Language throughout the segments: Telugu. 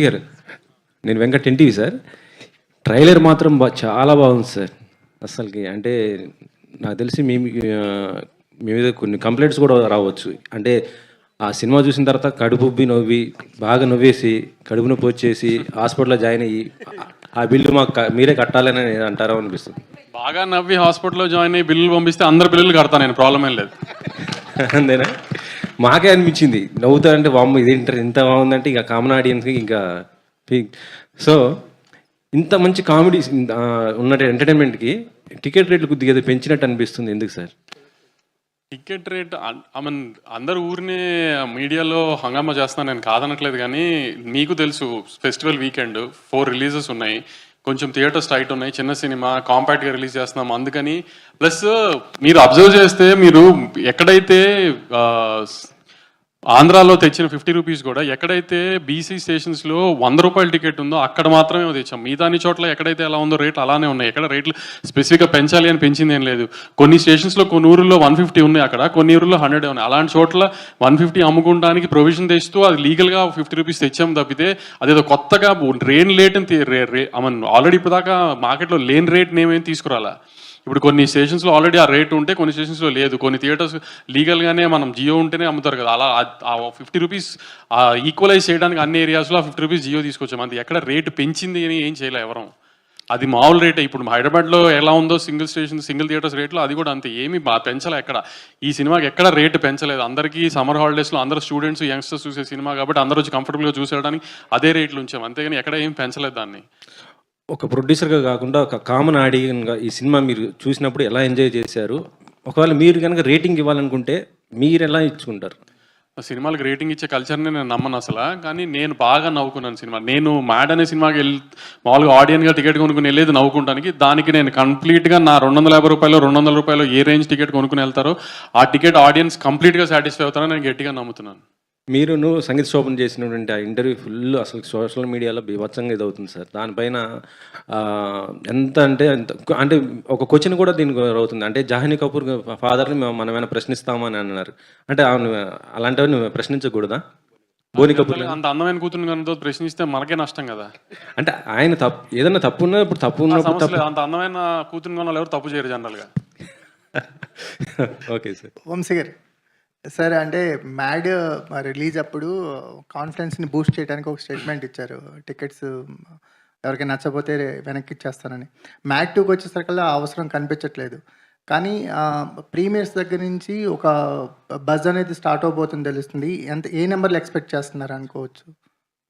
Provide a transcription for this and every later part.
గారు నేను వెంకట్ ఎన్టీవీ సార్. ట్రైలర్ మాత్రం చాలా బాగుంది సార్. అసలుకి అంటే నాకు తెలిసి మీ మీద కొన్ని కంప్లైంట్స్ కూడా రావచ్చు. అంటే ఆ సినిమా చూసిన తర్వాత కడుపుబ్బి నవ్వి బాగా నవ్వేసి కడుపు నొప్పి వచ్చేసి హాస్పిటల్లో జాయిన్ అయ్యి ఆ బిల్లు మాకు మీరే కట్టాలని అంటారా అనిపిస్తుంది. బాగా నవ్వి హాస్పిటల్లో జాయిన్ అయ్యి బిల్లులు పంపిస్తే అందరు బిల్లులు కడతాను, నేను ప్రాబ్లం ఏం లేదు. అంతేనా? మాకే అనిపించింది నవ్వుతారంటే వామ్మ ఇదేంటారు ఇంత బాగుందంటే ఇంకా కామన్ ఆడియన్స్కి ఇంకా సో ఇంత మంచి కామెడీ ఉన్న ఎంటర్టైన్మెంట్కి టికెట్ రేట్లు కొద్దిగా ఏదో పెంచినట్టు అనిపిస్తుంది. ఎందుకు sir ticket rate? I mean అందరు ఊరినే మీడియాలో హంగామా చేస్తున్నాను, నేను కాదనట్లేదు. కానీ మీకు తెలుసు ఫెస్టివల్ వీకెండ్ 4 రిలీజెస్ ఉన్నాయి, కొంచెం థియేటర్స్ టైట్ ఉన్నాయి, చిన్న సినిమా కాంపాక్ట్గా రిలీజ్ చేస్తున్నాం అందుకని. ప్లస్ మీరు అబ్జర్వ్ చేస్తే మీరు ఎక్కడైతే ఆంధ్రాలో తెచ్చిన 50 రూపీస్ కూడా ఎక్కడైతే బీసీ స్టేషన్స్లో 100 రూపాయల టికెట్ ఉందో అక్కడ మాత్రమే తెచ్చాం. మిగతాని చోట్ల ఎక్కడైతే ఎలా ఉందో రేట్లు అలానే ఉన్నాయి. ఎక్కడ రేట్లు స్పెసిఫిక్గా పెంచాలి అని పెంచింది ఏం లేదు. కొన్ని స్టేషన్స్లో కొన్ని ఊర్లో 150 ఉన్నాయి, అక్కడ కొన్ని ఊర్లో 100 ఉన్నాయి. అలాంటి చోట్ల 150 అమ్ముకోవడానికి ప్రొవిజన్ తెస్తూ అది లీగల్గా 50 రూపీస్ తెచ్చాం తప్పితే అదేదో కొత్తగా లేని రేట్ ఆల్రెడీ ఇప్పుడు దాకా మార్కెట్లో లేని రేట్ నేమేం తీసుకురాలా. ఇప్పుడు కొన్ని స్టేషన్స్లో ఆల్రెడీ ఆ రేట్ ఉంటే కొన్ని స్టేషన్స్లో లేదు. కొన్ని థియేటర్స్ లీగల్గానే మనం జియో ఉంటేనే అమ్ముతారు కదా, అలా ఆ 50 రూపీస్ ఈక్వలైజ్ చేయడానికి అన్ని ఏరియాస్లో ఆ 50 రూపీస్ జియో తీసుకొచ్చాం. అది ఎక్కడ రేటు పెంచింది అని ఏం చేయలే ఎవరం. అది మామూలు రేటే. ఇప్పుడు హైదరాబాద్లో ఎలా ఉందో సింగిల్ థియేటర్స్ రేట్లో అది కూడా అంతే, ఏమి పెంచలే ఎక్కడ. ఈ సినిమాకి ఎక్కడ రేటు పెంచలేదు. అందరికీ సమ్మర్ హాలిడేస్లో అందరూ స్టూడెంట్స్ యంగ్స్టర్స్ చూసే సినిమా కాబట్టి అందరూ వచ్చి కంఫర్టబుల్గా చూసేయడానికి అదే రేట్లు ఉంచాం, అంతేగాని ఎక్కడ ఏం పెంచలేదు దాన్ని. ఒక ప్రొడ్యూసర్గా కాకుండా ఒక కామన్ ఆడియన్గా ఈ సినిమా మీరు చూసినప్పుడు ఎలా ఎంజాయ్ చేశారు? ఒకవేళ మీరు కనుక రేటింగ్ ఇవ్వాలనుకుంటే మీరు ఎలా ఇచ్చుకుంటారు? సినిమాలకు రేటింగ్ ఇచ్చే కల్చర్ని నేను నమ్మను అసలు. కానీ నేను బాగా నవ్వుకున్నాను సినిమా. నేను మ్యాడ్ అనే సినిమాకి మామూలుగా ఆడియన్గా టికెట్ కొనుక్కుని వెళ్ళేది నవ్వుకుంటానికి. దానికి నేను కంప్లీట్గా నా 250 రూపాయలు 200 రూపాయలు ఏ రేంజ్ టికెట్ కొనుక్కుని వెళ్తారో ఆ టికెట్ ఆడియన్స్ కంప్లీట్గా సాటిస్ఫై అవుతారని నేను గట్టిగా నమ్ముతున్నాను. మీరు సంగీత శోభన చేసినటువంటి ఆ ఇంటర్వ్యూ ఫుల్ అసలు సోషల్ మీడియాలో బీభత్సంగా ఇది అవుతుంది సార్. దానిపైన ఎంత అంటే ఒక క్వశ్చన్ కూడా దీనికి అవుతుంది. అంటే జాహ్నవి కపూర్ ఫాదర్ని మనం ఏమైనా ప్రశ్నిస్తామని అన్నారు. అంటే అలాంటివన్నీ ప్రశ్నించకూడదా? బోని కపూర్ అంత అందమైన కూతురు కనుక ప్రశ్నిస్తే మనకే నష్టం కదా. అంటే ఆయన ఏదైనా తప్పు ఉన్నా ఇప్పుడు తప్పు ఉన్నప్పుడు అంత అందమైన కూతురు కొన్న ఎవరు తప్పు చేయరు జనరల్గా. Okay sir. వంశీ గారు సార్, అంటే మ్యాడ్ రిలీజ్ అప్పుడు కాన్ఫిడెన్స్ని బూస్ట్ చేయడానికి ఒక స్టేట్మెంట్ ఇచ్చారు, టికెట్స్ ఎవరికైనా నచ్చపోతే వెనక్కి ఇచ్చేస్తానని. మ్యాడ్ 2కి వచ్చేసరికల్లా అవసరం కనిపించట్లేదు. కానీ ప్రీమియర్స్ దగ్గర నుంచి ఒక బజ్ అనేది స్టార్ట్ అవబోతుంది తెలుస్తుంది. ఏ నెంబర్లు ఎక్స్పెక్ట్ చేస్తున్నారు అనుకోవచ్చు?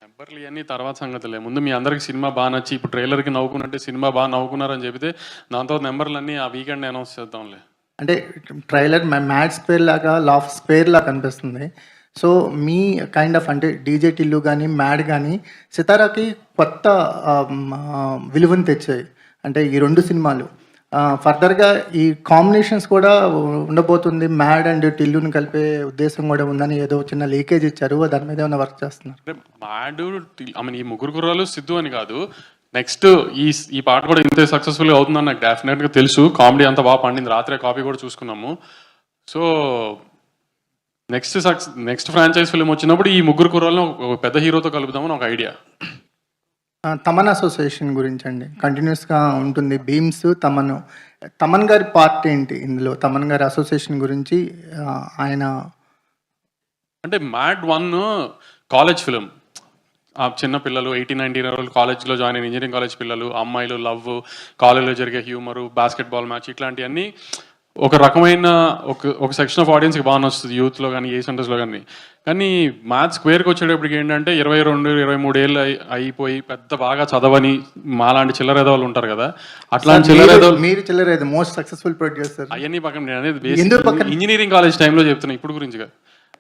నెంబర్లు ఇవన్నీ తర్వాత సంగతులే. ముందు మీ అందరికి సినిమా బాగా నచ్చి ఇప్పుడు ట్రైలర్కి నవ్వుకున్నట్టే సినిమా బాగా నవ్వుకున్నారని చెబితే దాంతో నెంబర్లన్నీ ఆ వీకెండ్ అనౌన్స్ చేద్దాంలే. అంటే ట్రైలర్ మ్యాడ్ స్క్వేర్ లాగా లాఫ్ స్క్వేర్ లాగా కనిపిస్తుంది. సో మీ కైండ్ ఆఫ్ అంటే డీజే టిల్లు కానీ మ్యాడ్ కానీ సితారాకి కొత్త విలువను తెచ్చాయి. అంటే ఈ 2 సినిమాలు ఫర్దర్గా ఈ కాంబినేషన్స్ కూడా ఉండబోతుంది. మ్యాడ్ అండ్ టిల్లుని కలిపే ఉద్దేశం కూడా ఉందని ఏదో చిన్న లీకేజ్ ఇచ్చారు, దాని మీద ఏమైనా వర్క్ చేస్తున్నారు? మ్యాడ్ ఈ ముగ్గురు కుర్రాలు సిద్ధు అని కాదు, నెక్స్ట్ ఈ పాట కూడా ఇంతే సక్సెస్ఫుల్గా అవుతుందని నాకు డెఫినెట్గా తెలుసు. కామెడీ అంతా బాగా పండింది, రాత్రే కాపీ కూడా చూసుకున్నాము. సో నెక్స్ట్ ఫ్రాంచైజ్ ఫిల్మ్ వచ్చినప్పుడు ఈ ముగ్గురు కుర్రాలను ఒక పెద్ద హీరోతో కలుపుదామని ఒక ఐడియా. తమన్ అసోసియేషన్ గురించి అండి, కంటిన్యూస్గా ఉంటుంది బీమ్స్. తమన్ గారి పార్ట్ ఏంటి ఇందులో? తమన్ గారి అసోసియేషన్ గురించి ఆయన అంటే మ్యాడ్ 1 కాలేజ్ ఫిలిం. చిన్న పిల్లలు 18-19 year old కాలేజ్లో జాయిన్ అయిన ఇంజనీరింగ్ కాలేజ్ పిల్లలు, అమ్మాయిలు, లవ్, కాలేజ్లో జరిగే హ్యూమరు, బాస్కెట్బాల్ మ్యాచ్, ఇట్లాంటివన్నీ ఒక రకమైన ఒక సెక్షన్ ఆఫ్ ఆడియన్స్కి బాగా నచ్చుతుంది, యూత్లో కానీ ఏ సెంటర్స్లో కానీ. కానీ మ్యాథ్స్ స్క్వేర్కి వచ్చేటప్పటికి ఏంటంటే 22-23 ఏళ్ళు అయిపోయి పెద్ద బాగా చదవని మాలాంటి చిల్లరేదవాళ్ళు ఉంటారు కదా, అట్లాంటి చిల్లరేదవాళ్ళు. మీరు చిల్లరేది మోస్ట్ సక్సెస్ఫుల్ ప్రొడ్యూసర్ అవన్నీ పక్కన నేను అనేది ఇంజనీరింగ్ కాలేజ్ టైంలో చెప్తున్నా, ఇప్పుడు గురించిగా.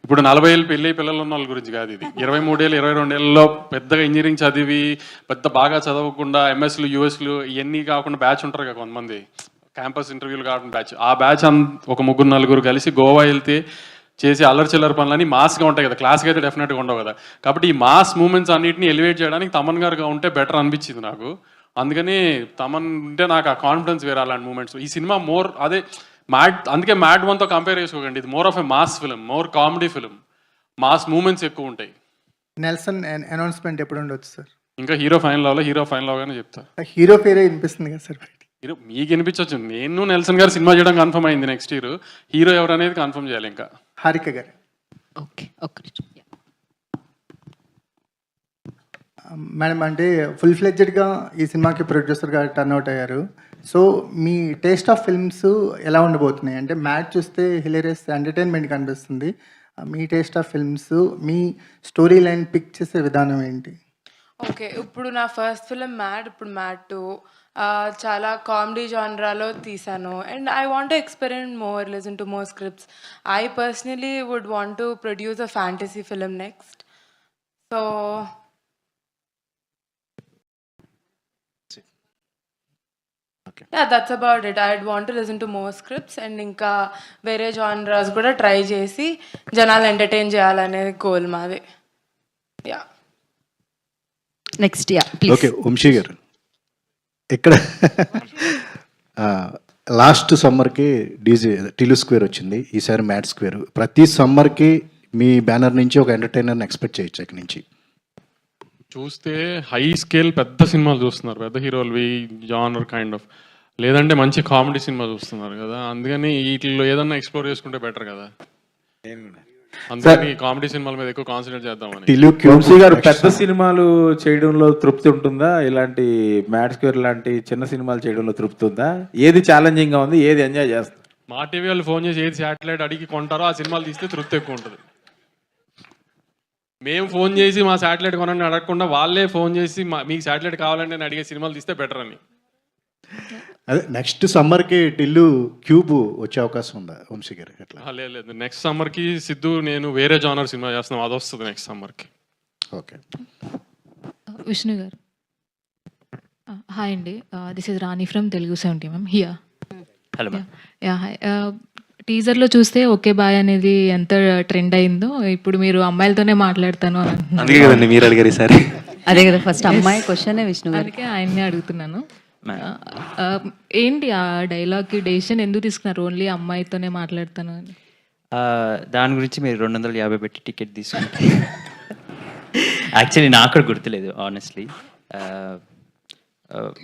ఇప్పుడు 40 ఏళ్ళు పెళ్ళి పిల్లలు ఉన్న వాళ్ళ గురించి కాదు ఇది. 23 ఏళ్ళు 22 ఏళ్ళలో పెద్దగా ఇంజనీరింగ్ చదివి పెద్ద బాగా చదవకుండా ఎంఎస్లు యూఎస్లు ఇవన్నీ కాకుండా బ్యాచ్ ఉంటారు కదా కొంతమంది, క్యాంపస్ ఇంటర్వ్యూలు కాకుండా బ్యాచ్. ఆ బ్యాచ్ ఒక 3-4 కలిసి గోవా వెళ్తే చేసి అల్లరి చిల్లర పనులని మాస్గా ఉంటాయి కదా, క్లాస్కి అయితే డెఫినెట్గా ఉండవు కదా. కాబట్టి ఈ మాస్ మూమెంట్స్ అన్నింటినీ ఎలివేట్ చేయడానికి తమన్ గారుగా ఉంటే బెటర్ అనిపించింది నాకు. అందుకని తమన్ ఉంటే నాకు ఆ కాన్ఫిడెన్స్ వేరే అలాంటి మూమెంట్స్. ఈ సినిమా మోర్ అదే మ్యాడ్, అందుకే మ్యాడ్ 1తో కంపేర్ చేసుకోకండి. ఇది more of a mass film, more comedy film, mass moments ఎక్కువ ఉంటాయి. నెల్సన్ అనౌన్స్మెంట్ ఎప్పుడు ఉండొచ్చు సార్? ఇంకా హీరో ఫైనల్ అవ్వాలి, హీరో ఫైనల్ అవగానే చెప్తా. హీరో పేరే వినిపిస్తుంది కదా సార్? హీరో మీకు వినిపించవచ్చు, నేను నెల్సన్ గారు సినిమా చేయడం కన్ఫర్మ్ అయింది నెక్స్ట్ ఇయర్. హీరో ఎవరు అనేది కన్ఫర్మ్ చేయాలి ఇంకా. హారిక గారు. ఓకే, ఒక్క నిమిషం. మేడం, అంటే ఫుల్ ఫ్లెడ్జెడ్గా ఈ సినిమాకి ప్రొడ్యూసర్గా టర్న్అవుట్ అయ్యారు. సో మీ టేస్ట్ ఆఫ్ ఫిల్మ్స్ ఎలా ఉండబోతున్నాయి? అంటే మ్యాచ్ చూస్తే హిలేరియస్ ఎంటర్టైన్మెంట్ కనిపిస్తుంది. మీ టేస్ట్ ఆఫ్ ఫిల్మ్స్, మీ స్టోరీ లైన్ పిక్ చేసే విధానం ఏంటి? ఓకే, ఇప్పుడు నా ఫస్ట్ ఫిలిం మ్యాడ్, ఇప్పుడు మ్యాడ్ 2 చాలా కామెడీ జానరాలో తీసాను. And I want to experiment more, listen to more scripts. I personally would want to produce a fantasy film next. So yeah, that's about it. I'd want to listen to more scripts and ఇంకా వేరే జానరాస్ కూడా ట్రై చేసి జనాలు ఎంటర్టైన్ చేయాలనే గోల్ మాది. Yeah, next, yeah please. Okay, Vamshi గారు ఇక్కడ లాస్ట్ సమ్మర్కి డీజే టిలు స్క్వేర్ వచ్చింది, ఈసారి మ్యాట్ స్క్వేర్. ప్రతి సమ్మర్కి మీ బ్యానర్ నుంచి ఒక ఎంటర్టైనర్ని ఎక్స్పెక్ట్ చేయొచ్చు ఇక్కడ నుంచి. చూస్తే హై స్కేల్ పెద్ద సినిమాలు చూస్తున్నారు, పెద్ద హీరోలు జానర్ కైండ్ ఆఫ్, లేదంటే మంచి కామెడీ సినిమా చూస్తున్నారు కదా. అందుకని వీటిలో ఏదన్నా ఎక్స్ప్లోర్ చేసుకుంటే బెటర్ కదా. అందుకని కామెడీ సినిమాల మీద ఎక్కువ కాన్సన్ట్రేట్ చేద్దామని. వంశీ గారు, పెద్ద సినిమాలు చేయడంలో తృప్తి ఉంటుందా? ఇలాంటి మ్యాడ్ స్క్వేర్ లాంటి చిన్న సినిమాలు చేయడంలో తృప్తి ఉందా? ఏది ఛాలెంజింగ్ గా ఉంది, ఏది ఎంజాయ్ చేస్తారు? మా టీవీ వాళ్ళు ఫోన్ చేసి ఏది శాటిలైట్ అడిగి కొంటారో ఆ సినిమాలు తీస్తే తృప్తి ఎక్కువ ఉంటుంది. మేము ఫోన్ చేసి మా శాటిలైట్ కొనని అడగకుండా వాళ్ళే ఫోన్ చేసి మీకు శాటిలైట్ కావాలంటే నేను అడిగే సినిమాలు తీస్తే బెటర్ అని. అదే నెక్స్ట్ సమ్మర్కి టిల్లు క్యూబ్ వచ్చే అవకాశం ఉందా వంశీ గారు? ఎట్లా? లేదు, నెక్స్ట్ సమ్మర్కి సిద్ధు నేను వేరే జానర్ సినిమా చేస్తున్నాం, అది వస్తుంది నెక్స్ట్ సమ్మర్కి. ఓకే. విష్ణు గారు, హాయ్ అండి, this is Rani from Telugu 70 ma'am here. Hello ma'am. Yeah, hi. టీజర్లో చూస్తే ఓకే బాయ్ అనేది ఎంత ట్రెండ్ అయిందో, ఇప్పుడు మీరు అమ్మాయిలతోనే మాట్లాడతాను అని అంటున్నారు. అందుకే కదండి మీరు అడిగారు ఈసారి. అదే కదా ఫస్ట్ అమ్మాయి క్వశ్చన్ విష్ణు గారు. అందుకే ఆయన్ని అడుగుతున్నాను. ఏంటి ఆ డైలాగ్కి డెసిషన్ ఎందుకు తీసుకున్నారు, ఓన్లీ అమ్మాయితోనే మాట్లాడతాను అని? దాని గురించి మీరు 250 పెట్టి టికెట్ తీసుకుంటే యాక్చువల్లీ నాకు కూడా గుర్తులేదు ఆనెస్ట్లీ.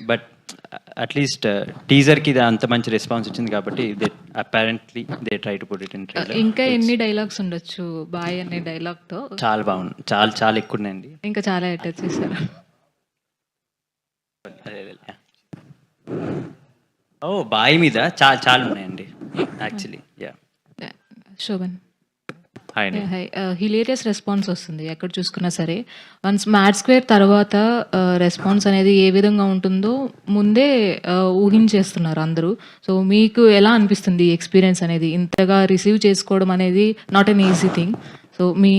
బట్ అట్లీస్ట్ టీజర్కి ఇది అంత మంచి రెస్పాన్స్ వచ్చింది కాబట్టి they apparently they try to put it in trailer. ఇంకా ఎన్ని డైలాగ్స్ ఉండొచ్చు బాయ్ అనే డైలాగ్తో? చాలా బాగుంది, చాలా చాలా ఎక్కువ ఉన్నాయండి. ఇంకా చాలా అటాచ్ చేశారు. ఓ బాయ్ మీద చాలా చాలా ఉన్నాయండి యాక్చువల్లీ. యా, శోభన్. హాయ్ అండి. హాయ్. హిలేరియస్ రెస్పాన్స్ వస్తుంది ఎక్కడ చూసుకున్నా సరే. వన్స్ మ్యాడ్ స్క్వేర్ తర్వాత రెస్పాన్స్ అనేది ఏ విధంగా ఉంటుందో ముందే ఊహించేస్తున్నారు అందరూ. సో మీకు ఎలా అనిపిస్తుంది ఈ ఎక్స్పీరియన్స్ అనేది, ఇంతగా రిసీవ్ చేసుకోవడం అనేది not an easy thing. So మీ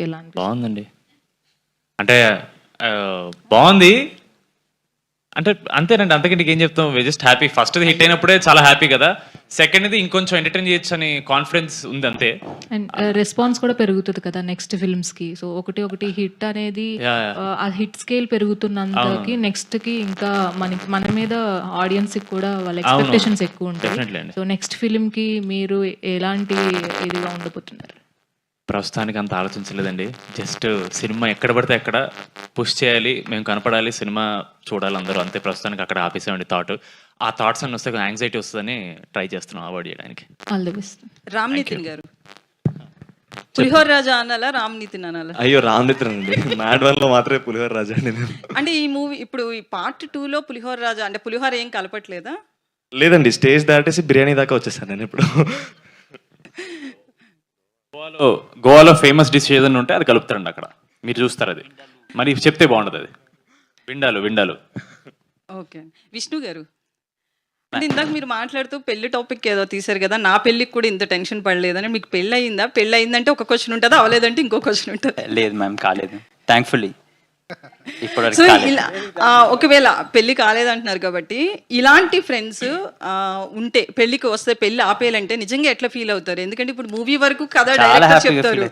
ఎలా అనిపిస్తుంది? బాగుందండి, అంటే బాగుంది అంటే అంతేనండి, అంతకంటే ఏం చెప్తాం. We just happy. First hit అయినప్పుడే చాలా హ్యాపీ కదా, సెకండ్ది ఇంకొంచెం ఎంటర్టైన్ చేయొచ్చు అని కాన్ఫిడెన్స్ ఉంది అంతే. అండ్ రెస్పాన్స్ కూడా పెరుగుతుంది కదా నెక్స్ట్ ఫిల్మ్స్ కి. సో ఒకటి హిట్ అనేది ఆ హిట్ స్కేల్ పెరుగుతున్నంతకి నెక్స్ట్ కి ఇంకా మన మీద ఆడియన్స్ కి కూడా వాళ్ళ ఎక్స్పెక్టేషన్స్ ఎక్కువ ఉంటాయి. సో నెక్స్ట్ ఫిల్మ్ కి మీరు ఎలాంటి ఇదిగా ఉండబోతున్నారు? ప్రస్తుతానికి అంత ఆలోచించలేదండి, జస్ట్ సినిమా ఎక్కడ పడితే ఎక్కడ పుష్ చేయాలి, మేము కనపడాలి, సినిమా చూడాలి అందరూ, అంతే. ప్రస్తుతానికి అక్కడ ఆపేసామండి థాట్. ఆ థాట్స్ అన్ని వస్తే యాంగ్జైటీ వస్తుందని ట్రై చేస్తున్నాం అవాయిడ్ చేయడానికి. All the best. Ram Nithin గారు, పులిహోర రాజా అనాలా రామ్ నితిన్ అనాలా? అయ్యో రామ్ నితిన్ అండి, మ్యాడ్ 1లో మాత్రమే పులిహోర రాజా అండి. అంటే ఈ మూవీ ఇప్పుడు ఈ పార్ట్ 2లో పులిహోర రాజా అంటే పులిహోర ఏం కలపట్లేదా? లేదండి, స్టేజ్ దాటేసి బిర్యానీ దాకా వచ్చేసాను నేను ఇప్పుడు. గోవాలో ఫేమస్ డిష్ ఏదైనా ఉంటే అది కలుపుతారండి అక్కడ, మీరు చూస్తారు. అది మరి చెప్తే బాగుంటుంది. అది విండాలు. ఓకే. విష్ణు గారు, అంటే ఇందాక మీరు మాట్లాడుతూ పెళ్లి టాపిక్ ఏదో తీశారు కదా, నా పెళ్లికి కూడా ఇంత టెన్షన్ పడలేదని. మీకు పెళ్ళి అయిందా? పెళ్ళి అయిందంటే ఒక క్వశ్చన్ ఉంటుందా, అవలేదంటే ఇంకో క్వశ్చన్ ఉంటుంది? లేదు మ్యామ్, కాలేదు థ్యాంక్ఫుల్లీ. సో ఇలా ఒకవేళ పెళ్లి కాలేదంటున్నారు కాబట్టి ఇలాంటి ఫ్రెండ్స్ ఉంటే పెళ్లికి వస్తే పెళ్లి ఆపేయాలంటే నిజంగా ఎట్లా ఫీల్ అవుతారు? ఎందుకంటే ఇప్పుడు మూవీ వరకు కథ డైరెక్టర్ చెప్తారు,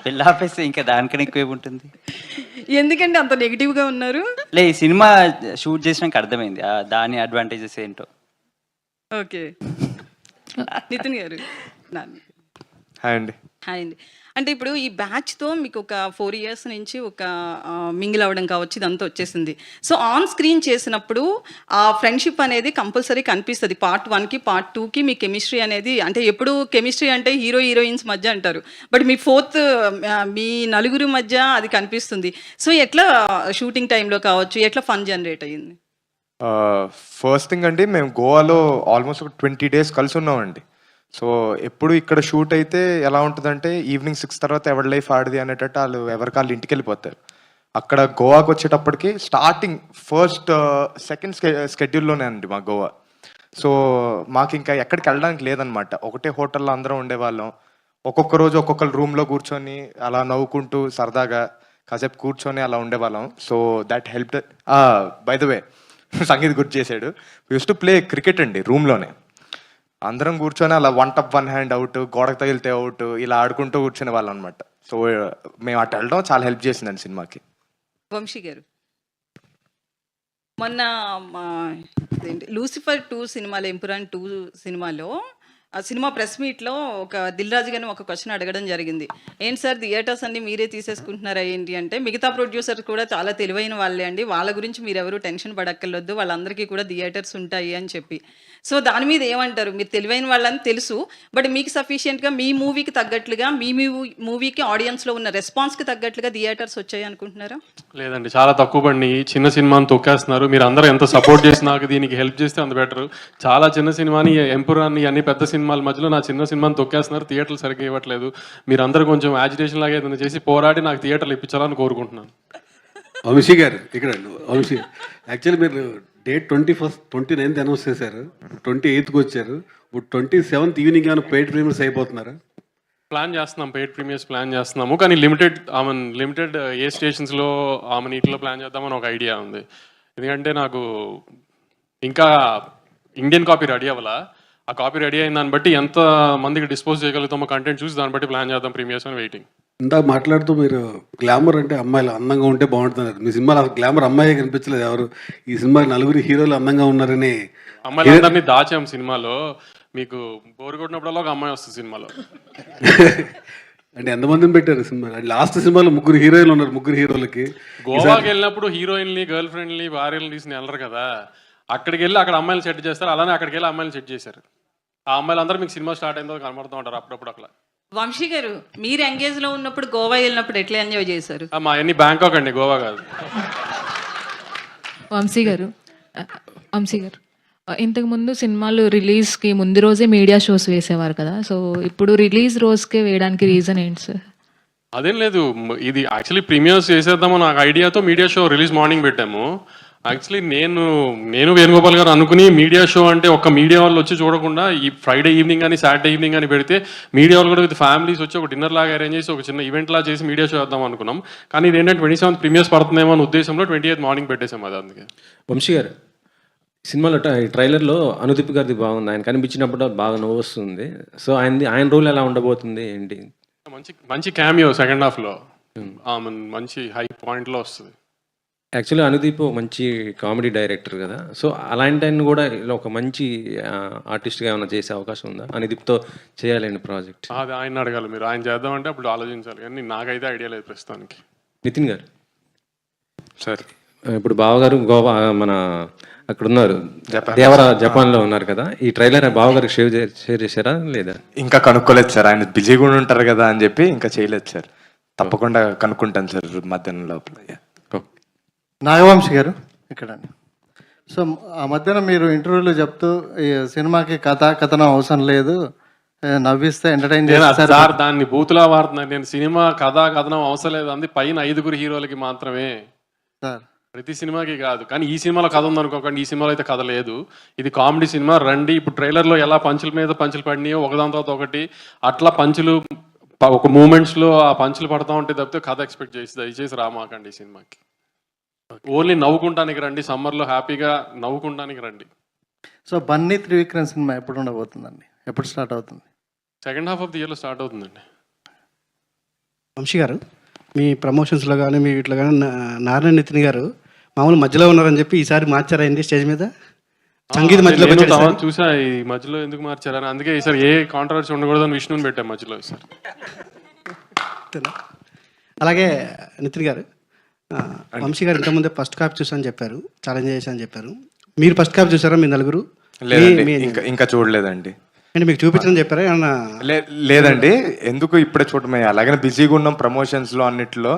పెళ్ళి ఆపేస్తే ఇంకా దానికన్నా ఎక్కువ ఉంటుంది. ఎందుకంటే అంత నెగిటివ్ గా ఉన్నారు? లే, ఈ సినిమా షూట్ చేసినాక అర్థమైంది దాని అడ్వాంటేజెస్ ఏంటో. ఓకే. నితిన్ గారు. హాయ్ అండి. హాయ్ అండి. అంటే ఇప్పుడు ఈ బ్యాచ్తో మీకు ఒక 4 years నుంచి ఒక మింగిల్ అవ్వడం కావచ్చు, ఇదంతా వచ్చేసింది. సో ఆన్ స్క్రీన్ చేసినప్పుడు ఆ ఫ్రెండ్షిప్ అనేది కంపల్సరీ కనిపిస్తుంది. పార్ట్ 1కి పార్ట్ 2కి మీ కెమిస్ట్రీ అనేది, అంటే ఎప్పుడు కెమిస్ట్రీ అంటే హీరో హీరోయిన్స్ మధ్య అంటారు, బట్ మీ మీ నలుగురు మధ్య అది కనిపిస్తుంది. సో ఎట్లా షూటింగ్ టైంలో కావచ్చు, ఎట్లా ఫన్ జనరేట్ అయ్యింది? ఫస్ట్ థింగ్ అండి, మేము గోవాలో ఆల్మోస్ట్ ఒక 20 days కలిసి ఉన్నామండి. సో ఎప్పుడు ఇక్కడ షూట్ అయితే ఎలా ఉంటుందంటే ఈవినింగ్ 6 తర్వాత ఎవరి లైఫ్ ఆడిది అనేటట్టు వాళ్ళు ఎవరికాళ్ళు ఇంటికి వెళ్ళిపోతారు. అక్కడ గోవాకి వచ్చేటప్పటికి స్టార్టింగ్ సెకండ్ స్కెడ్యూల్లోనే అండి మా గోవా. సో మాకు ఇంకా ఎక్కడికి వెళ్ళడానికి లేదనమాట. ఒకటే హోటల్లో అందరం ఉండేవాళ్ళం. ఒక్కొక్క రోజు ఒక్కొక్కరు రూమ్లో కూర్చొని అలా నవ్వుకుంటూ సరదాగా కాసేపు కూర్చొని అలా ఉండేవాళ్ళం. So that help. By the way, sangeet గుర్తు చేశాడు, యూస్ టు ప్లే క్రికెట్ అండి రూమ్లోనే. అందరం కూర్చొని అలా 1 tap 1 hand అవుట్, గోడకు తగిలితే అవుట్, ఇలా ఆడుకుంటూ కూర్చునే వాళ్ళం అనమాట. సో మేము అటు వెళ్ళడం చాలా హెల్ప్ చేసిందండి సినిమాకి. వంశీ గారు, మొన్న లూసిఫర్ 2 సినిమాలో, ఎంపురాన్ 2 సినిమాలో ఆ సినిమా ప్రెస్ మీట్లో ఒక దిల్ రాజు గారిని ఒక క్వశ్చన్ అడగడం జరిగింది. ఏంటి సార్ థియేటర్స్ అన్ని మీరే తీసేసుకుంటున్నారా ఏంటి అంటే, మిగతా ప్రొడ్యూసర్స్ కూడా చాలా తెలివైన వాళ్ళే అండి, వాళ్ళ గురించి మీరు ఎవరు టెన్షన్ పడక్కర్లేదు, వాళ్ళందరికీ కూడా థియేటర్స్ ఉంటాయి అని చెప్పి. సో దాని మీద ఏమంటారు? మీరు తెలివైన వాళ్ళని తెలుసు, బట్ మీకు సఫిషియెంట్గా మీ మూవీకి తగ్గట్లుగా, మీ మూవీకి ఆడియన్స్లో ఉన్న రెస్పాన్స్కి తగ్గట్లుగా థియేటర్స్ వచ్చాయి అనుకుంటున్నారా? లేదండి, చాలా తక్కువ పడినాయి. చిన్న సినిమాని తొక్కేస్తున్నారు. మీరు అందరూ ఎంత సపోర్ట్ చేసి నాకు దీనికి హెల్ప్ చేస్తే అంత బెటర్. చాలా చిన్న సినిమాని, ఎంపురాన్ని, అన్ని పెద్ద సినిమాల మధ్యలో నా చిన్న సినిమాని తొక్కేస్తున్నారు. థియేటర్లు సరిగ్గా ఇవ్వట్లేదు. మీరు అందరూ కొంచెం యాజిటేషన్ లాగా ఏదైనా చేసి పోరాడి నాకు థియేటర్లు ఇప్పించాలని కోరుకుంటున్నాను. వంశీ గారు ఇక్కడ వంశీ, యాక్చువల్లీ మీరు డేట్ 29th అనౌన్స్ చేశారు, 28th వచ్చారు, ఇప్పుడు 27th ఈవినింగ్ ఏమైనా పెయిడ్ ప్రీమియర్స్ అయిపోతున్నారా? ప్లాన్ చేస్తున్నాం, పెయిడ్ ప్రీమియర్స్ ప్లాన్ చేస్తున్నాము, కానీ లిమిటెడ్ ఏ స్టేషన్స్లో నీటిలో ప్లాన్ చేద్దామని ఒక ఐడియా ఉంది. ఎందుకంటే నాకు ఇంకా ఇండియన్ కాపీ రెడీ అవ్వాలా. ఆ కాపీ రెడీ అయిన దాన్ని బట్టి ఎంత మందికి డిస్పోజ్ చేయగలుగుతామో కంటెంట్ చూసి దాన్ని బట్టి ప్లాన్ చేద్దాం ప్రీమియర్స్ అని వెయిటింగ్. ఇందాక మాట్లాడుతూ మీరు గ్లామర్ అంటే అమ్మాయిలు అందంగా ఉంటే బాగుంటున్నారు, మీ సినిమాలో గ్లామర్ అమ్మాయి కనిపించలేదు ఎవరు. ఈ సినిమాలో 4 హీరోలు అందంగా ఉన్నారని అమ్మాయిలందరినీ దాచాం సినిమాలో. మీకు బోరు కొట్టినప్పుడల్లా ఒక అమ్మాయి వస్తుంది సినిమాలో. అంటే ఎంతమందిని పెట్టారు సినిమా? లాస్ట్ సినిమాలో 3 హీరోయిన్లు ఉన్నారు, 3 హీరోలకి. గోవాకి వెళ్ళినప్పుడు హీరోయిన్లు, గర్ల్ ఫ్రెండ్ని, భార్యలు తీసి వెళ్ళరు కదా, అక్కడికి వెళ్ళి అక్కడ అమ్మాయిలు సెట్ చేస్తారు. అలానే అక్కడికి వెళ్ళి అమ్మాయిలు సెట్ చేశారు. ఆ అమ్మాయిలు అందరూ మీకు సినిమా స్టార్ట్ అయిందో కనబడుతూ ఉంటారు అప్పుడప్పుడు అట్లా. వంశీ గారు, మీరు ఎంగేజ్లో ఉన్నప్పుడు గోవా వెళ్ళినప్పుడు ఎట్లా ఎంజాయ్ చేశారు? మా అన్ని బ్యాంకాక్ అండి, గోవా కాదు. వంశీ గారు, ఇంతకుముందు సినిమాలు రిలీజ్కి ముందు రోజే మీడియా షోస్ వేసేవారు కదా, సో ఇప్పుడు రిలీజ్ రోజుకే వేయడానికి రీజన్ ఏంటి సార్? అదేం లేదు, ఇది యాక్చువల్లీ ప్రీమియర్స్ చేసేద్దామో నాకు ఐడియాతో మీడియా షో రిలీజ్ మార్నింగ్ పెట్టాము. యాక్చువల్లీ నేను వేణుగోపాల్ గారు అనుకుని మీడియా షో అంటే ఒక మీడియా వాళ్ళు వచ్చి చూడకుండా ఈ ఫ్రైడే ఈవినింగ్ కానీ సాటర్డే ఈవినింగ్ కానీ పెడితే మీడియా వాళ్ళు కూడా విత్ ఫ్యామిలీస్ వచ్చి ఒక డిన్నర్ లాగా అరేంజ్ చేసి ఒక చిన్న ఈవెంట్ లాగా చేసి మీడియా షో వేద్దాం అనుకున్నాం. కానీ ఇది ఏంటంటే 27th ప్రీమియర్స్ పడుతుందేమో అనే ఉద్దేశంలో 28th మార్నింగ్ పెట్టేసాం. అది అందుకే. వంశీ గారు, సినిమాలో ట్రైలర్లో అనుదీప్ గారిది బాగుంది, ఆయన కనిపించినప్పుడు బాగా నవ్వు వస్తుంది. సో ఆయన రోల్ ఎలా ఉండబోతుంది ఏంటి? మంచి క్యామియో సెకండ్ హాఫ్లో మంచి హై పాయింట్లో వస్తుంది. యాక్చువల్లీ అనుదీప్ మంచి కామెడీ డైరెక్టర్ కదా, సో అలాంటి ఆయన కూడా ఇలా ఒక మంచి ఆర్టిస్ట్గా ఏమైనా చేసే అవకాశం ఉందా? అనుదీప్తో చేయాలండి ప్రాజెక్ట్. అది ఆయన అడగాలి మీరు, ఆయన చేద్దామంటే అప్పుడు ఆలోచించాలి, కానీ నాకైతే ఐడియా లేదు ప్రస్తుతానికి. నితిన్ గారు సార్, ఇప్పుడు బావగారు గోవా మన అక్కడ ఉన్నారు, జపాన్లో ఉన్నారు కదా, ఈ ట్రైలర్ బావగారికి షేర్ చేశారా లేదా? ఇంకా కనుక్కోలేదు సార్, ఆయన బిజీగా కూడా ఉంటారు కదా అని చెప్పి ఇంకా చేయలేదు సార్. తప్పకుండా కనుక్కుంటాను సార్ మధ్యాహ్నం లోపల. నాగవంశి గారు ఇక్కడ. సో ఆ మధ్యన మీరు ఇంటర్వ్యూలో చెప్తూ ఈ సినిమాకి కథనం అవసరం లేదు, నవ్విస్తే ఎంటర్టైన్ చేస్తారు సార్. దాన్ని బూతులా వాడుతున్నాను నేను. సినిమా కథనం అవసరం లేదు అంది పైన 5 హీరోలకి మాత్రమే సార్, ప్రతి సినిమాకి కాదు. కానీ ఈ సినిమాలో కథ ఉందనుకోకండి, ఈ సినిమాలో అయితే కథ లేదు. ఇది కామెడీ సినిమా. రండి, ఇప్పుడు ట్రైలర్లో ఎలా పంచుల మీద పంచులు పడినాయో ఒకదాని తర్వాత ఒకటి అట్లా పంచులు ఒక మూమెంట్స్లో ఆ పంచులు పడతా ఉంటే తప్పితే కథ ఎక్స్పెక్ట్ చేసి దయచేసి రామాకండి ఈ సినిమాకి. ఓన్లీ నవ్వుకుంటానికి రండి, సమ్మర్లో హ్యాపీగా నవ్వుకుంటానికి రండి. సో బన్నీ త్రివిక్రమ్ సినిమా ఎప్పుడు ఉండబోతుందండి? ఎప్పుడు స్టార్ట్ అవుతుంది? సెకండ్ హాఫ్ ఆఫ్ ది ఇయర్లో స్టార్ట్ అవుతుందండి. వంశీ గారు, మీ ప్రమోషన్స్లో కానీ మీ వీటిలో కానీ నారాయణ నితిన్ గారు మామూలు మధ్యలో ఉన్నారని చెప్పి ఈసారి మార్చారైంది స్టేజ్ మీద సంగీత మధ్యలో చూసా. ఈ మధ్యలో ఎందుకు మార్చారని, అందుకే ఈసారి ఏ కాంట్రవర్సీ ఉండకూడదని విష్ణుని పెట్టాం మధ్యలో ఈసారి. అంతేనా? అలాగే నితిన్ గారు, వంశీ గారు ఇంతకుముందే ఫస్ట్ కాపీ చూసాను చెప్పారు, ఛాలెంజ్ చేశాను చెప్పారు. మీరు ఫస్ట్ కాపీ చూసారా మీ నలుగురు? లేదండి, ఇంకా చూడలేదండి. అంటే మీకు చూపించడం చెప్పారా ఏమన్నా? లేదండి, ఎందుకు ఇప్పుడే చూడమే, అలాగనే బిజీగా ఉన్నాం ప్రమోషన్స్లో అన్నిట్లో,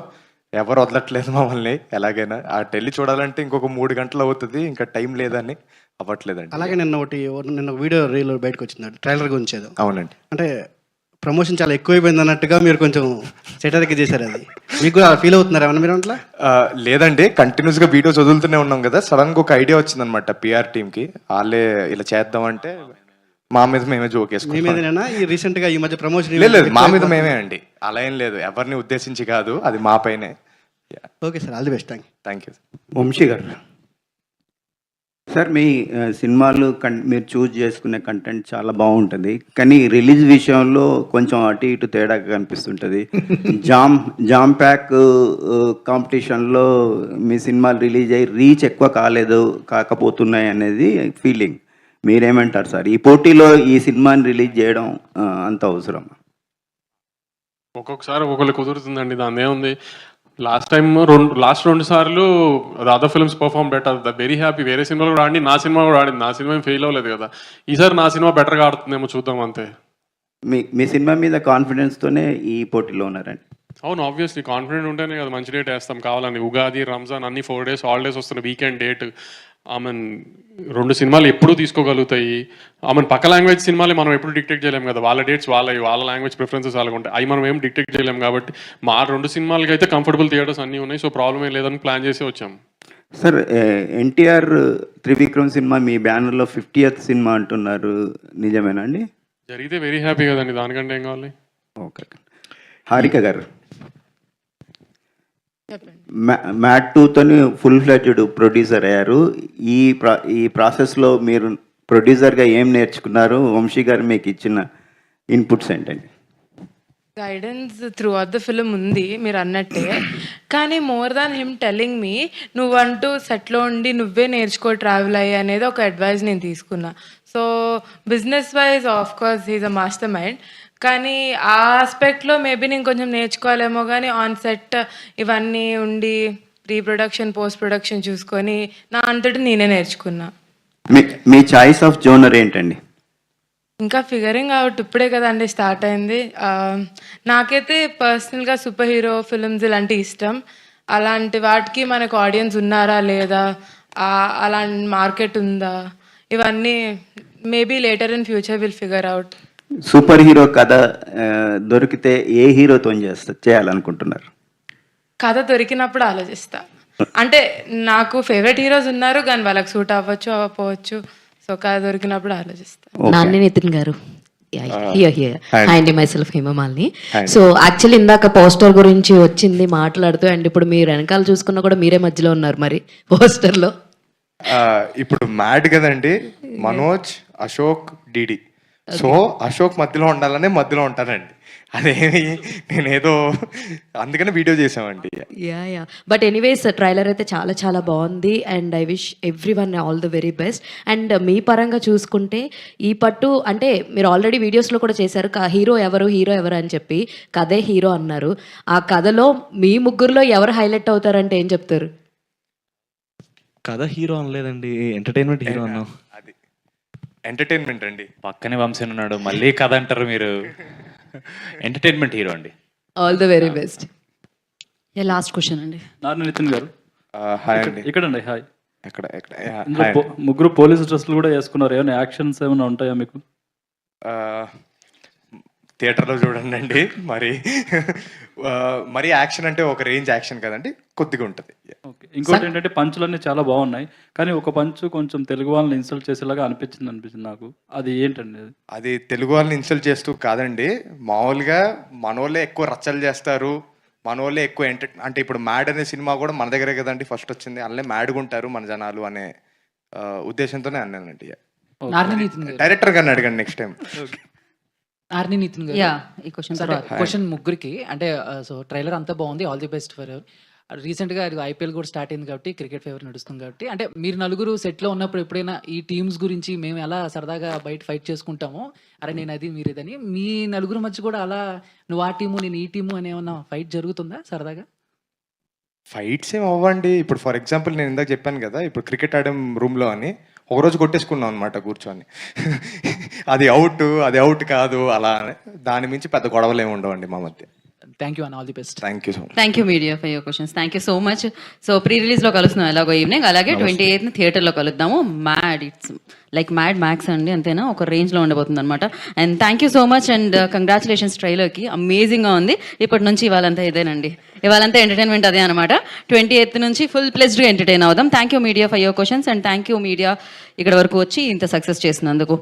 ఎవరు వదలట్లేదు మమ్మల్ని. ఎలాగైనా ఆ టెల్లి చూడాలంటే ఇంకొక 3 గంటలు అవుతుంది, ఇంకా టైం లేదని అవ్వట్లేదండి. అలాగే నిన్న వీడియో రీల్ బయటకు వచ్చింది, ట్రైలర్ గురించి ఏదో. అవునండి, అంటే ప్రమోషన్ చాలా ఎక్కువైపోయింది అన్నట్టుగా మీరు కొంచెం సెటర్కి చేశారు. అది మీకు కూడా ఫీల్ అవుతున్నారు ఏమన్నా మీరు అట్లా? లేదండి, కంటిన్యూస్గా వీడియోస్ వదులుతూనే ఉన్నాం కదా, సడన్గా ఒక ఐడియా వచ్చిందనమాట పిఆర్ టీమ్కి. వాళ్ళే ఇలా చేద్దామంటే మా మీద మేమే జోక్ మీ వేసుకున్నాం. మీదనేనా ఈ రీసెంట్గా ఈ మధ్య ప్రమోషన్? లేదు, మా మీద మేమే అండి, అలా ఏం లేదు, ఎవరిని ఉద్దేశించి కాదు, అది మా పైనే. Okay sir, all the best. Thank you. Vamshi గారు సార్, మీ సినిమాలు మీరు చూస్ చేసుకునే కంటెంట్ చాలా బాగుంటుంది, కానీ రిలీజ్ విషయంలో కొంచెం అటు ఇటు తేడా కనిపిస్తుంటుంది. జామ్ ప్యాక్ కాంపిటీషన్లో మీ సినిమాలు రిలీజ్ అయ్యి రీచ్ ఎక్కువ కాకపోతున్నాయి అనేది ఫీలింగ్. మీరేమంటారు సార్? ఈ పోటీలో ఈ సినిమాని రిలీజ్ చేయడం అంత అవసరం? ఒక్కొక్కసారి ఒక్కొక్కరు కుదురుతుందండి, దాని ఏముంది. లాస్ట్ 2 సార్లు other films perform better, very happy. వేరే సినిమాలు కూడా ఆడి, నా సినిమా కూడా ఆడింది, నా సినిమా ఏం ఫెయిల్ అవ్వలేదు కదా. ఈసారి నా సినిమా బెటర్గా ఆడుతుందేమో చూద్దాం అంతే. మీ సినిమా మీద కాన్ఫిడెన్స్తోనే ఈ పోటీలో ఉన్నారండి? అవును, ఆబ్వియస్లీ కాన్ఫిడెంట్ ఉంటేనే కదా మంచి డేట్ వేస్తాం. కావాలని ఉగాది, రంజాన్ అన్ని 4 days హాలిడేస్ వస్తున్న వీకెండ్ డేట్. ఆమెన్ 2 సినిమాలు ఎప్పుడూ తీసుకోగలుగుతాయి. ఆమెన్ పక్క లాంగ్వేజ్ సినిమాలే మనం ఎప్పుడు డిక్టేట్ చేయలేము కదా, వాళ్ళ డేట్స్ వాళ్ళ లాంగ్వేజ్ ప్రిఫరెన్సెస్ వాళ్ళకు ఉంటాయి, అవి మనం ఏం డిక్టేట్ చేయలేము. కాబట్టి మా 2 సినిమాలకి అయితే కంఫర్టబుల్ థియేటర్స్ అన్నీ ఉన్నాయి, సో ప్రాబ్లం ఏం లేదని ప్లాన్ చేసి వచ్చాం. సార్, ఎన్టీఆర్ త్రివిక్రమ్ సినిమా మీ బ్యానర్లో 50th సినిమా అంటున్నారు, నిజమేనా అండి? జరిగితే వెరీ హ్యాపీ కదండి, దానికంటే ఏం కావాలి. ఓకే. హారిక గారు, మ్యాట్ 2తోని ఫుల్ ఫ్లెడ్జ్డ్ ప్రొడ్యూసర్ అయ్యారు. ఈ ప్రాసెస్లో మీరు ప్రొడ్యూసర్గా ఏం నేర్చుకున్నారు? వంశీ గారు మీకు ఇచ్చిన ఇన్పుట్స్ ఏంటండి? Guidance throughout the film ఉంది మీరు అన్నట్టే, కానీ more than him telling me నువ్వంటూ సెట్లో ఉండి నువ్వే నేర్చుకో, ట్రావెల్ అయ్యి అనేది ఒక అడ్వైస్ నేను తీసుకున్నా. So business wise of course he's a mastermind, కానీ ఆ ఆస్పెక్ట్లో మేబీ నేను కొంచెం నేర్చుకోవాలేమో, కానీ ఆన్ సెట్ ఇవన్నీ ఉండి రీప్రొడక్షన్, పోస్ట్ ప్రొడక్షన్ చూసుకొని నా అంతటి నేనే నేర్చుకున్నా. మీ చాయిస్ ఆఫ్ జోనర్ ఏంటండి? ఇంకా ఫిగరింగ్ అవుట్, ఇప్పుడే కదండి స్టార్ట్ అయింది. నాకైతే పర్సనల్గా సూపర్ హీరో ఫిల్మ్స్ ఇలాంటివి ఇష్టం. అలాంటి వాటికి మనకు ఆడియన్స్ ఉన్నారా లేదా, అలాంటి మార్కెట్ ఉందా, ఇవన్నీ maybe later in future will figure out. Super hero కథ దొరికితే ఏ హీరోతో చేయాలనుకుంటున్నారు? కథ దొరికినప్పుడు ఆలోచిస్తా. అంటే నాకు ఫేవరెట్ హీరోస్ ఉన్నారు, కానీ వాళ్ళకి సూట్ అవ్వచ్చు అవ్వకపోవచ్చు. సో కథ దొరికినప్పుడు ఆలోచిస్తా. నాని నితిన్ గారు, హాయ్ అండి, మైసెల్ఫ్ హేమమాలిని. సో యాక్చువల్లీ ఇందాక పోస్టర్ గురించి వచ్చింది మాట్లాడుతూ, అండ్ ఇప్పుడు మీరు వెనకాల చూసుకున్నా కూడా మీరే మధ్యలో ఉన్నారు మరి పోస్టర్లో. ఇప్పుడు మ్యాడ్ కదండి, మనోజ్, అశోక్, డిడి. సో అశోక్ మధ్యలో ఉండాలనే మధ్యలో ఉంటానండి, అదేమి నేనేదో అందుకనే వీడియో చేసామండి. యా బట్ ఎనీవేస్ ట్రైలర్ అయితే చాలా చాలా బాగుంది, and I wish everyone all the very best. And మీ పరంగా చూసుకుంటే ఈ పట్టు అంటే మీరు ఆల్రెడీ వీడియోస్లో కూడా చేశారు, హీరో ఎవరు అని చెప్పి, కథే హీరో అన్నారు. ఆ కథలో మీ ముగ్గురులో ఎవరు హైలైట్ అవుతారంటే ఏం చెప్తారు? కథ హీరో అనలేదండి, ఎంటర్టైన్మెంట్ హీరో అన్నాం. అది ఎంటర్టైన్మెంట్ అండి. పక్కనే వంశన్ ఉన్నాడు, మళ్ళీ కథ అంటారు మీరు. ఎంటర్టైన్మెంట్ హీరో అండి. All the very best. Last question అండి. నారాయణ నితిన్ గారు, హాయ్ అండి. ఇక్కడండి. హాయ్. ఎక్కడ ముగ్గురు పోలీసు డ్రెస్సులు కూడా వేసుకున్నారు, ఏమైనా యాక్షన్స్ ఏమైనా ఉంటాయా మీకు? థియేటర్లో చూడండి అండి, మరి యాక్షన్ అంటే ఒక రేంజ్ యాక్షన్ కదండి, కొద్దిగా ఉంటుంది. ఓకే. ఇంకోటి ఏంటంటే పంచులన్నీ చాలా బాగున్నాయి, కానీ ఒక పంచు కొంచెం తెలుగు వాళ్ళని ఇన్సల్ట్ చేసేలాగా అనిపించింది నాకు. అది ఏంటండి? అది తెలుగు వాళ్ళని ఇన్సల్ట్ చేస్తూ కాదండి, మామూలుగా మనోళ్ళే ఎక్కువ రచ్చలు చేస్తారు, మనోళ్ళే ఎక్కువ అంటే ఇప్పుడు మ్యాడ్ అనే సినిమా కూడా మన దగ్గరే కదండి ఫస్ట్ వచ్చింది, అలానే మ్యాడ్గా ఉంటారు మన జనాలు అనే ఉద్దేశంతోనే అన్నానండి. డైరెక్టర్ గారిని అడగండి నెక్స్ట్ టైం. ఆర్ని నితిన్ గారు, ఈ క్వశ్చన్ ముగ్గురికి అంటే సో ట్రైలర్ అంతా బాగుంది, all the best for ever. రీసెంట్గా ఐపీఎల్ కూడా స్టార్ట్ అయింది కాబట్టి క్రికెట్ ఫేవర్ నడుస్తుంది కాబట్టి అంటే మీరు నలుగురు సెట్లో ఉన్నప్పుడు ఎప్పుడైనా ఈ టీమ్స్ గురించి మేము ఎలా సరదాగా బయట ఫైట్ చేసుకుంటామో అరే నేను అది మీరేదని మీ నలుగురు మధ్య కూడా అలా నువ్వు ఆ టీము నేను ఈ టీము అనే ఏమన్నా ఫైట్ జరుగుతుందా సరదాగా? ఫైట్స్ ఏమి అవ్వండి. ఇప్పుడు ఫర్ ఎగ్జాంపుల్ నేను ఇందాక చెప్పాను కదా, ఇప్పుడు క్రికెట్ ఆడడం రూమ్లో అని ఒకరోజు కొట్టేసుకున్నాం అనమాట కూర్చొని. అది అవుట్ కాదు అలా అని. దాని మించి పెద్ద గొడవలు ఏమి ఉండవండి మా మధ్య. Thank you and all the best. Thank you so much. Thank you media for your questions. Thank you so much. So pre రిలీజ్లో కలుస్తున్నాం ఎలాగో ఈవినింగ్, అలాగే 28th థియేటర్లో కలుద్దాము. Mad, it's like Mad Max అండి, అంతేనా, ఒక రేంజ్లో ఉండబోతుంది అనమాట. And thank you so much and congratulations ట్రైలర్కి, అమేజింగ్గా ఉంది. ఇప్పటి నుంచి ఇవాళంతా ఇదేనండి, ఇవాళంతా ఎంటర్టైన్మెంట్ అదే అనమాట. 28th నుంచి ఫుల్ ప్లెజ్డ్గా ఎంటర్టైన్ అవుదాం. Thank you media for your questions and thank you media ఇక్కడ వరకు వచ్చి ఇంత సక్సెస్ చేసినందుకు.